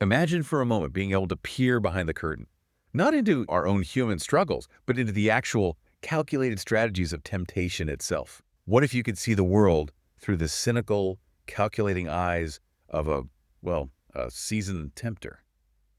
Imagine for a moment being able to peer behind the curtain, not into our own human struggles, but into the actual calculated strategies of temptation itself. What if you could see the world through the cynical, calculating eyes of a seasoned tempter,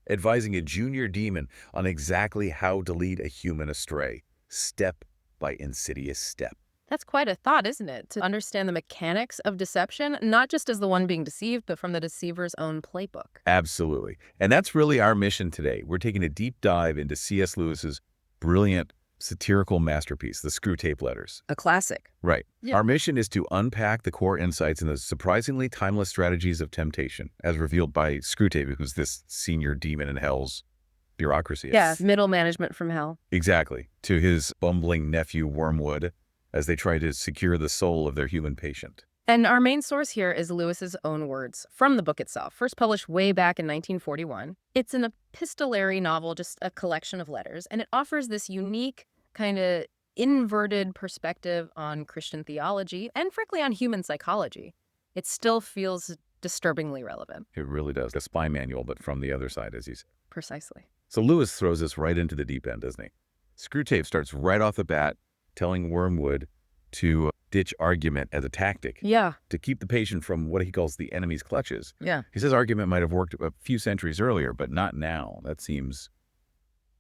advising a junior demon on exactly how to lead a human astray, step by insidious step? That's quite a thought, isn't it? To understand the mechanics of deception, not just as the one being deceived, but from the deceiver's own playbook. Absolutely. And that's really our mission today. We're taking a deep dive into C.S. Lewis's brilliant satirical masterpiece, The Screwtape Letters. A classic. Right. Yeah. Our mission is to unpack the core insights and the surprisingly timeless strategies of temptation, as revealed by Screwtape, who's this senior demon in hell's bureaucracy. Yeah, middle management from hell. Exactly. To his bumbling nephew, Wormwood, as they try to secure the soul of their human patient. And our main source here is Lewis's own words from the book itself, first published way back in 1941. It's an epistolary novel, just a collection of letters, and it offers this unique kind of inverted perspective on Christian theology and, frankly, on human psychology. It still feels disturbingly relevant. It really does. A spy manual, but from the other side, as you said. Precisely. So Lewis throws us right into the deep end, doesn't he? Screwtape starts right off the bat telling Wormwood to ditch argument as a tactic. Yeah. To keep the patient from what he calls the enemy's clutches. Yeah. He says argument might have worked a few centuries earlier, but not now. That seems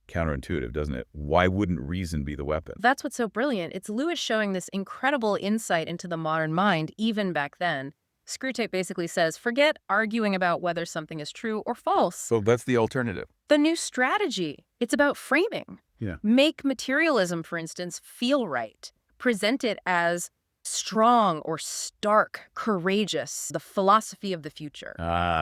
counterintuitive, doesn't it? Why wouldn't reason be the weapon? That's what's so brilliant. It's Lewis showing this incredible insight into the modern mind, even back then. Screwtape basically says, forget arguing about whether something is true or false. So that's the alternative. The new strategy. It's about framing. Yeah. Make materialism, for instance, feel right. Present it as strong or stark, courageous, the philosophy of the future.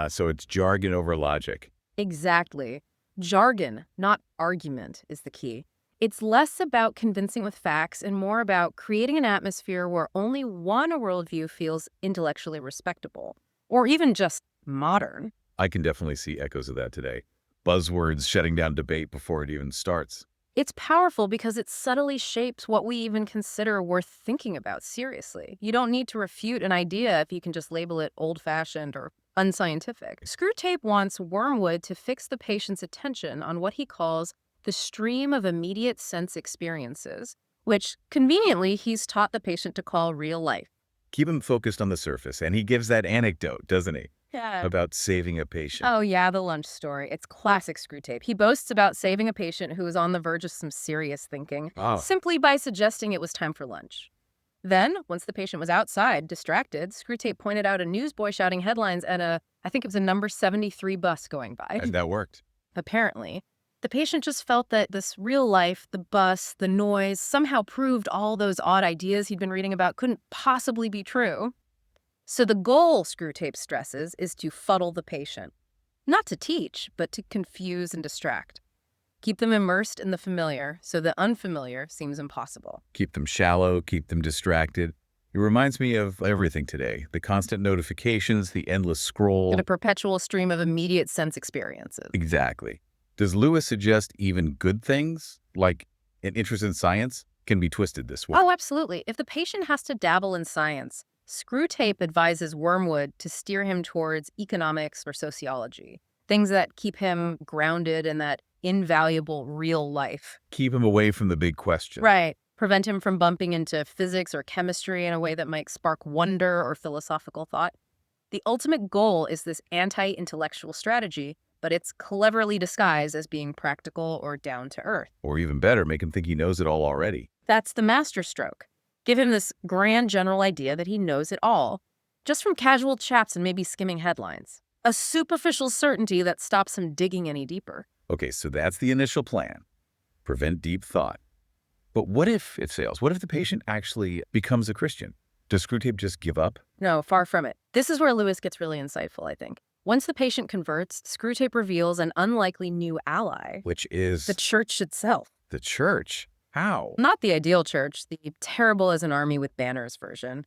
So it's jargon over logic. Exactly. Jargon, not argument, is the key. It's less about convincing with facts and more about creating an atmosphere where only one worldview feels intellectually respectable, or even just modern. I can definitely see echoes of that today. Buzzwords shutting down debate before it even starts. It's powerful because it subtly shapes what we even consider worth thinking about seriously. You don't need to refute an idea if you can just label it old-fashioned or unscientific. Screwtape wants Wormwood to fix the patient's attention on what he calls the stream of immediate sense experiences, which, conveniently, he's taught the patient to call real life. Keep him focused on the surface, and he gives that anecdote, doesn't he? Yeah. About saving a patient. Oh, yeah, the lunch story. It's classic Screwtape. He boasts about saving a patient who was on the verge of some serious thinking, simply by suggesting it was time for lunch. Then, once the patient was outside, distracted, Screwtape pointed out a newsboy shouting headlines at I think it was a number 73 bus going by. And that worked. Apparently. The patient just felt that this real life, the bus, the noise, somehow proved all those odd ideas he'd been reading about couldn't possibly be true. So the goal, Screwtape stresses, is to fuddle the patient. Not to teach, but to confuse and distract. Keep them immersed in the familiar, so the unfamiliar seems impossible. Keep them shallow, keep them distracted. It reminds me of everything today. The constant notifications, the endless scroll. And a perpetual stream of immediate sense experiences. Exactly. Does Lewis suggest even good things, like an interest in science, can be twisted this way? Oh, absolutely. If the patient has to dabble in science, Screwtape advises Wormwood to steer him towards economics or sociology, things that keep him grounded in that invaluable real life. Keep him away from the big question. Right. Prevent him from bumping into physics or chemistry in a way that might spark wonder or philosophical thought. The ultimate goal is this anti-intellectual strategy, but it's cleverly disguised as being practical or down to earth. Or even better, make him think he knows it all already. That's the masterstroke. Give him this grand general idea that he knows it all, just from casual chats and maybe skimming headlines. A superficial certainty that stops him digging any deeper. Okay, so that's the initial plan. Prevent deep thought. But what if it fails? What if the patient actually becomes a Christian? Does Screwtape just give up? No, far from it. This is where Lewis gets really insightful, I think. Once the patient converts, Screwtape reveals an unlikely new ally. Which is? The church itself. The church? How? Not the ideal church, the terrible as an army with banners version.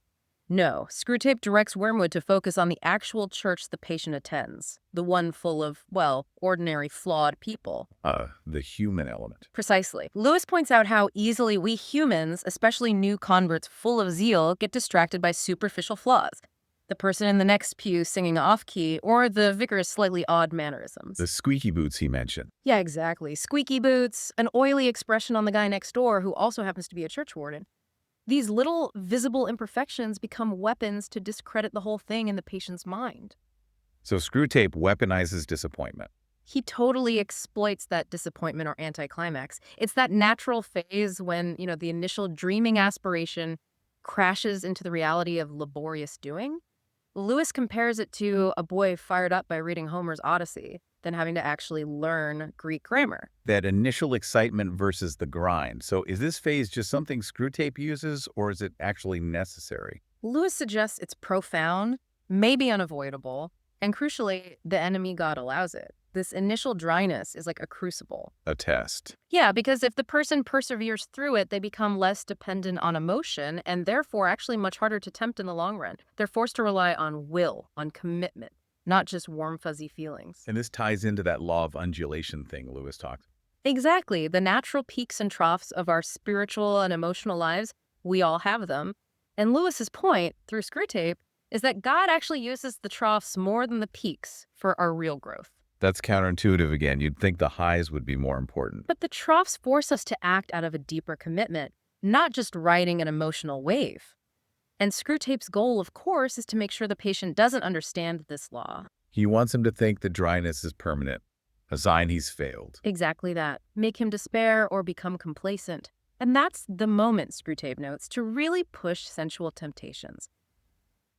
No, Screwtape directs Wormwood to focus on the actual church the patient attends, the one full of, well, ordinary, flawed people. The human element. Precisely. Lewis points out how easily we humans, especially new converts full of zeal, get distracted by superficial flaws. The person in the next pew singing off-key, or the vicar's slightly odd mannerisms. The squeaky boots he mentioned. Yeah, exactly. Squeaky boots, an oily expression on the guy next door who also happens to be a church warden. These little visible imperfections become weapons to discredit the whole thing in the patient's mind. So Screwtape weaponizes disappointment. He totally exploits that disappointment or anticlimax. It's that natural phase when, the initial dreaming aspiration crashes into the reality of laborious doing. Lewis compares it to a boy fired up by reading Homer's Odyssey, then having to actually learn Greek grammar. That initial excitement versus the grind. So is this phase just something Screwtape uses, or is it actually necessary? Lewis suggests it's profound, maybe unavoidable, and crucially, the enemy god allows it. This initial dryness is like a crucible. A test. Yeah, because if the person perseveres through it, they become less dependent on emotion and therefore actually much harder to tempt in the long run. They're forced to rely on will, on commitment, not just warm, fuzzy feelings. And this ties into that law of undulation thing Lewis talks. Exactly. The natural peaks and troughs of our spiritual and emotional lives, we all have them. And Lewis's point, through Screwtape, is that God actually uses the troughs more than the peaks for our real growth. That's counterintuitive again. You'd think the highs would be more important. But the troughs force us to act out of a deeper commitment, not just riding an emotional wave. And Screwtape's goal, of course, is to make sure the patient doesn't understand this law. He wants him to think the dryness is permanent, a sign he's failed. Exactly that. Make him despair or become complacent. And that's the moment, Screwtape notes, to really push sensual temptations.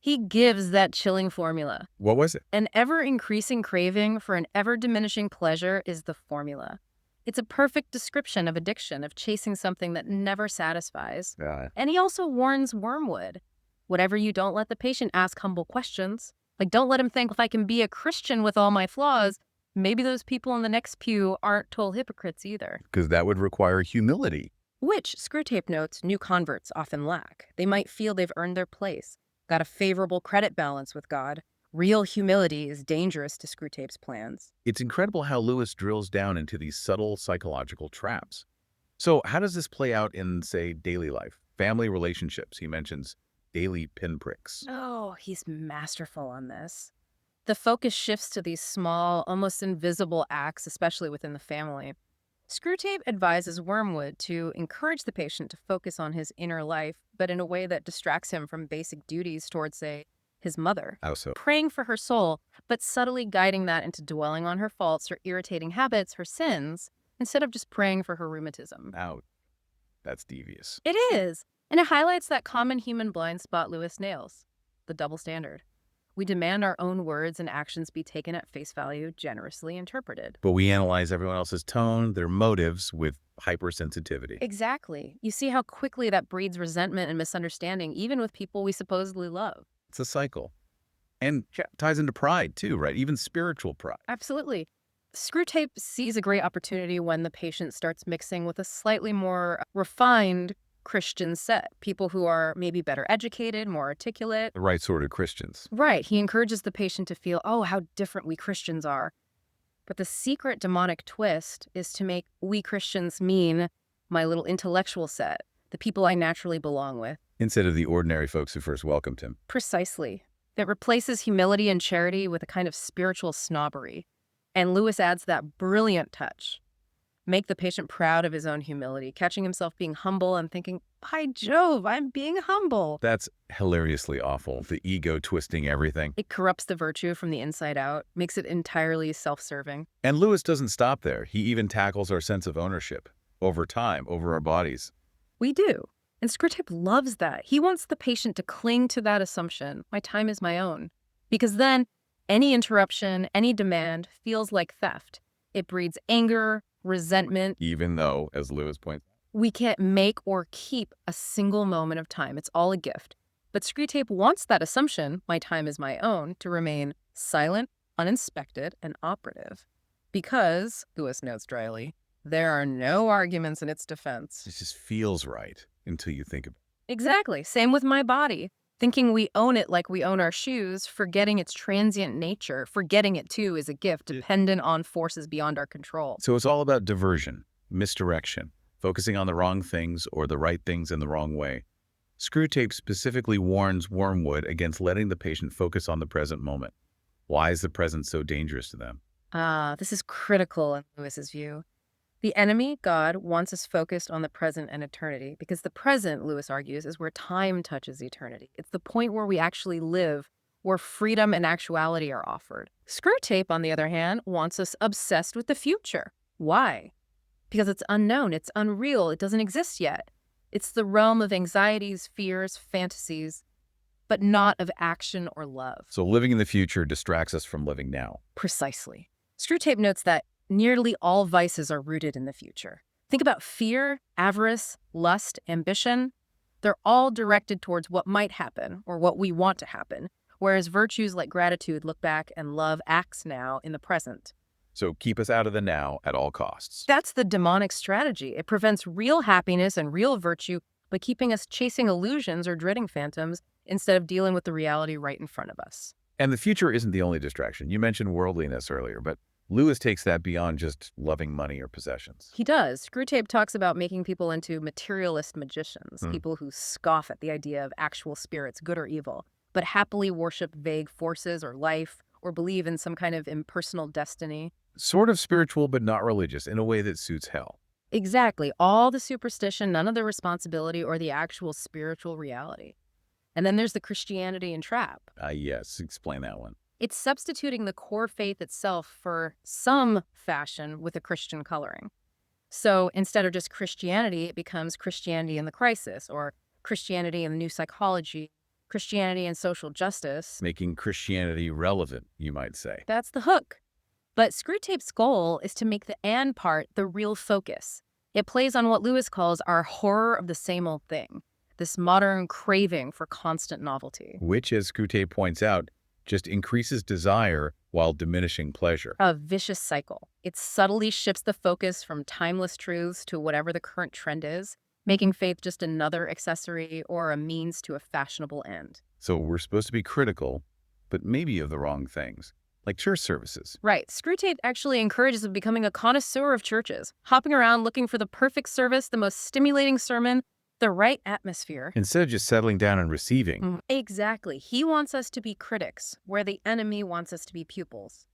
He gives that chilling formula. What was it? An ever-increasing craving for an ever-diminishing pleasure is the formula. It's a perfect description of addiction, of chasing something that never satisfies. And he also warns Wormwood. Whatever you don't let the patient ask humble questions. Like, don't let him think, if I can be a Christian with all my flaws, maybe those people in the next pew aren't total hypocrites either. Because that would require humility. Which, Screwtape notes, new converts often lack. They might feel they've earned their place, got a favorable credit balance with God. Real humility is dangerous to Screwtape's plans. It's incredible how Lewis drills down into these subtle psychological traps. So how does this play out in, say, daily life? Family relationships. He mentions daily pinpricks. Oh, he's masterful on this. The focus shifts to these small, almost invisible acts, especially within the family. Screwtape advises Wormwood to encourage the patient to focus on his inner life, but in a way that distracts him from basic duties towards, say, his mother. How so? Praying for her soul, but subtly guiding that into dwelling on her faults, her irritating habits, her sins, instead of just praying for her rheumatism. Ouch. That's devious. It is. And it highlights that common human blind spot Lewis nails, the double standard. We demand our own words and actions be taken at face value, generously interpreted. But we analyze everyone else's tone, their motives, with hypersensitivity. Exactly. You see how quickly that breeds resentment and misunderstanding, even with people we supposedly love. It's a cycle. And ties into pride, too, right? Even spiritual pride. Absolutely. Screwtape sees a great opportunity when the patient starts mixing with a slightly more refined Christian set, people who are maybe better educated, more articulate. The right sort of Christians. Right. He encourages the patient to feel, oh, how different we Christians are. But the secret demonic twist is to make we Christians mean my little intellectual set, the people I naturally belong with. Instead of the ordinary folks who first welcomed him. Precisely. It replaces humility and charity with a kind of spiritual snobbery. And Lewis adds that brilliant touch. Make the patient proud of his own humility, catching himself being humble and thinking, by Jove, I'm being humble. That's hilariously awful, the ego twisting everything. It corrupts the virtue from the inside out, makes it entirely self-serving. And Lewis doesn't stop there. He even tackles our sense of ownership over time, over our bodies. We do. And Screwtape loves that. He wants the patient to cling to that assumption, my time is my own. Because then any interruption, any demand feels like theft. It breeds anger, resentment. Even though, as Lewis points out, we can't make or keep a single moment of time. It's all a gift. But Screwtape wants that assumption, my time is my own, to remain silent, uninspected, and operative. Because, Lewis notes dryly, there are no arguments in its defense. it just feels right until you think about it. Exactly. Same with my body. Thinking we own it like we own our shoes, forgetting its transient nature. Forgetting it, too, is a gift dependent on forces beyond our control. So it's all about diversion, misdirection, focusing on the wrong things or the right things in the wrong way. Screwtape specifically warns Wormwood against letting the patient focus on the present moment. Why is the present so dangerous to them? This is critical in Lewis's view. The enemy, God, wants us focused on the present and eternity because the present, Lewis argues, is where time touches eternity. It's the point where we actually live, where freedom and actuality are offered. Screwtape, on the other hand, wants us obsessed with the future. Why? Because it's unknown, it's unreal, it doesn't exist yet. It's the realm of anxieties, fears, fantasies, but not of action or love. So living in the future distracts us from living now. Precisely. Screwtape notes that nearly all vices are rooted in the future. Think about fear, avarice, lust, ambition. They're all directed towards what might happen or what we want to happen, whereas virtues like gratitude look back and love acts now in the present. So keep us out of the now at all costs. That's the demonic strategy. It prevents real happiness and real virtue by keeping us chasing illusions or dreading phantoms instead of dealing with the reality right in front of us. And the future isn't the only distraction. You mentioned worldliness earlier, but Lewis takes that beyond just loving money or possessions. He does. Screwtape talks about making people into materialist magicians, people who scoff at the idea of actual spirits, good or evil, but happily worship vague forces or life, or believe in some kind of impersonal destiny. Sort of spiritual, but not religious, in a way that suits hell. Exactly. All the superstition, none of the responsibility or the actual spiritual reality. And then there's the Christianity and trap. Yes, explain that one. It's substituting the core faith itself for some fashion with a Christian coloring. So instead of just Christianity, it becomes Christianity in the crisis, or Christianity in the new psychology, Christianity and social justice. Making Christianity relevant, you might say. That's the hook. But Screwtape's goal is to make the "and" part the real focus. It plays on what Lewis calls our horror of the same old thing, this modern craving for constant novelty. Which, as Screwtape points out, just increases desire while diminishing pleasure. A vicious cycle. It subtly shifts the focus from timeless truths to whatever the current trend is, making faith just another accessory or a means to a fashionable end. So we're supposed to be critical, but maybe of the wrong things, like church services. Right. Screwtape actually encourages us becoming a connoisseur of churches, hopping around looking for the perfect service, the most stimulating sermon, the right atmosphere. Instead of just settling down and receiving. Exactly. He wants us to be critics, where the enemy wants us to be pupils.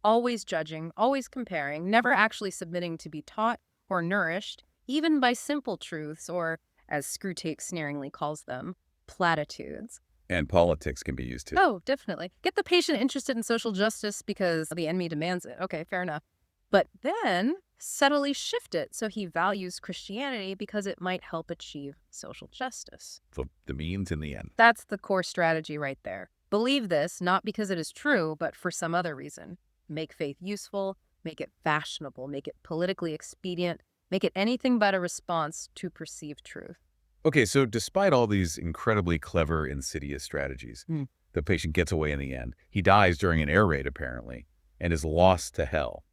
Always judging, always comparing, never actually submitting to be taught or nourished, even by simple truths, or, as Screwtape sneeringly calls them, platitudes. And politics can be used too. Oh, definitely. Get the patient interested in social justice because the enemy demands it. Okay, fair enough. But then subtly shift it so he values Christianity because it might help achieve social justice. The means in the end. That's the core strategy right there. Believe this, not because it is true, but for some other reason. Make faith useful, make it fashionable, make it politically expedient, make it anything but a response to perceived truth. Okay, so despite all these incredibly clever, insidious strategies, the patient gets away in the end. He dies during an air raid, apparently, and is lost to hell.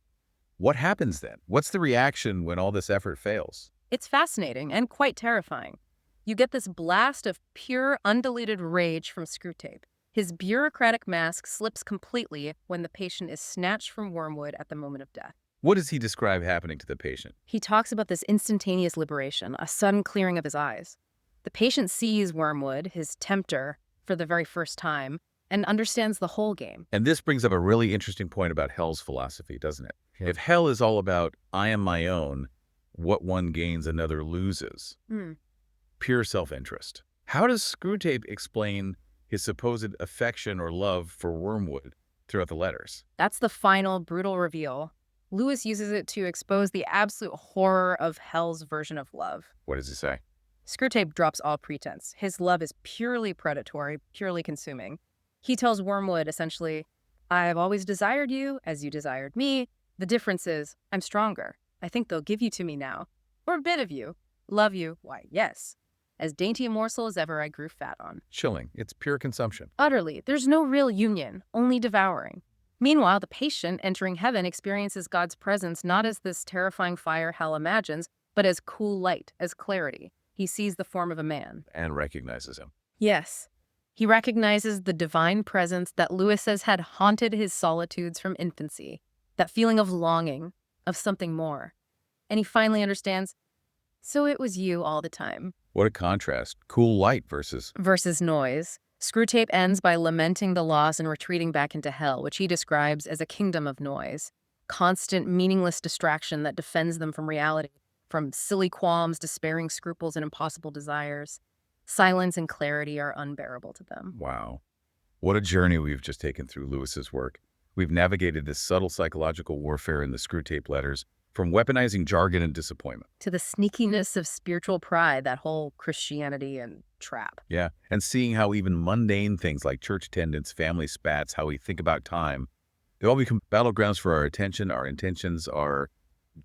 What happens then? What's the reaction when all this effort fails? It's fascinating and quite terrifying. You get this blast of pure, undiluted rage from Screwtape. His bureaucratic mask slips completely when the patient is snatched from Wormwood at the moment of death. What does he describe happening to the patient? He talks about this instantaneous liberation, a sudden clearing of his eyes. The patient sees Wormwood, his tempter, for the very first time, and understands the whole game. And this brings up a really interesting point about hell's philosophy, doesn't it? If hell is all about, I am my own, what one gains another loses. Pure self-interest. How does Screwtape explain his supposed affection or love for Wormwood throughout the letters? That's the final, brutal reveal. Lewis uses it to expose the absolute horror of hell's version of love. What does he say? Screwtape drops all pretense. His love is purely predatory, purely consuming. He tells Wormwood, essentially, I've always desired you as you desired me. The difference is, I'm stronger. I think they'll give you to me now. Or a bit of you. Love you, why, yes. As dainty a morsel as ever I grew fat on. Chilling. It's pure consumption. Utterly. There's no real union, only devouring. Meanwhile, the patient entering heaven experiences God's presence not as this terrifying fire hell imagines, but as cool light, as clarity. He sees the form of a man. And recognizes him. Yes. He recognizes the divine presence that Lewis says had haunted his solitudes from infancy, that feeling of longing, of something more. And he finally understands, So it was you all the time. What a contrast. Cool light versus... Versus noise. Screwtape ends by lamenting the loss and retreating back into hell, which he describes as a kingdom of noise. Constant, meaningless distraction that defends them from reality, from silly qualms, despairing scruples, and impossible desires. Silence and clarity are unbearable to them. Wow. What a journey we've just taken through Lewis's work. We've navigated this subtle psychological warfare in the Screwtape Letters, from weaponizing jargon and disappointment. To the sneakiness of spiritual pride, that whole Christianity and trap. Yeah, and seeing how even mundane things like church attendance, family spats, how we think about time, they all become battlegrounds for our attention, our intentions, our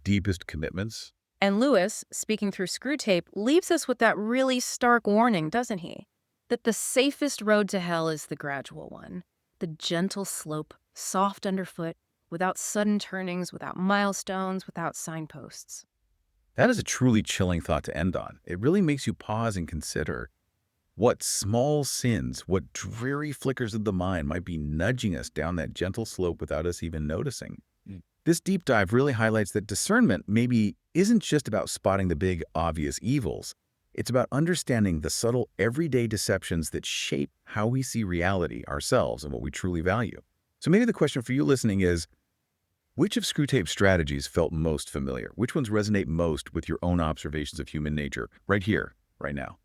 deepest commitments. And Lewis, speaking through Screwtape, leaves us with that really stark warning, doesn't he? That the safest road to hell is the gradual one. The gentle slope, soft underfoot, without sudden turnings, without milestones, without signposts. That is a truly chilling thought to end on. It really makes you pause and consider what small sins, what dreary flickers of the mind might be nudging us down that gentle slope without us even noticing. This deep dive really highlights that discernment maybe isn't just about spotting the big, obvious evils. It's about understanding the subtle, everyday deceptions that shape how we see reality, ourselves, and what we truly value. So maybe the question for you listening is, which of Screwtape's strategies felt most familiar? Which ones resonate most with your own observations of human nature right here, right now?